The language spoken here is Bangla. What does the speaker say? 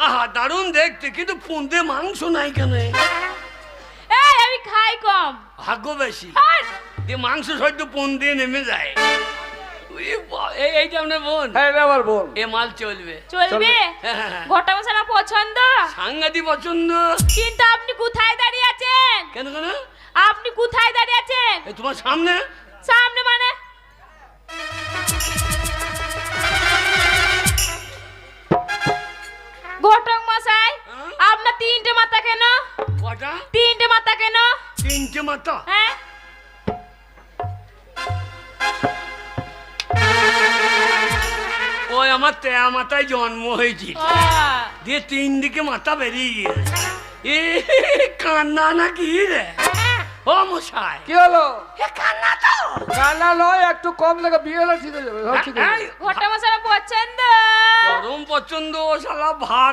আহা দারুণ দেখতে, কিন্তু পুঁতে মাংস নাই কেন? এই আমি খাই কম। ভাগ্য বেশি, আর যে মাংস সহ্য পুন দিয়ে নেমে যায়। এইটা আপনার বোন? হ্যাঁ এটা আমার বোন। এ মাল চলবে। চলবে? হ্যাঁ। ঘটা মশলা পছন্দ? সাংঘাতিক পছন্দ। কিন্তু আপনি কোথায় দাঁড়িয়ে আছেন? কেন কেন? আপনি কোথায় দাঁড়িয়ে আছেন? এই তোমার সামনে। সামনে মানে? ঘটক মশাই, হ্যাঁ? আপনার তিনটে মাথা কেন? কটা? তিনটে মাথা কেন? তিনটে মাথা? হ্যাঁ, ওই আমার তেয়া মাথায় জন্ম হয়েছিল, ও, দিয়ে তিন দিকে মাথা বেরিয়ে গিয়েছে। এ কান্না না কি রে? ও মশাই, কি হলো? এ কান্না তো। কান্না নয়, একটু কম লেগে বিয়ে হলে ঠিক হয়ে যাবে, সব ঠিক হয়ে যাবে। এই, ঘটক মশাই পছন্দ? চরম পছন্দ। শালা ভাত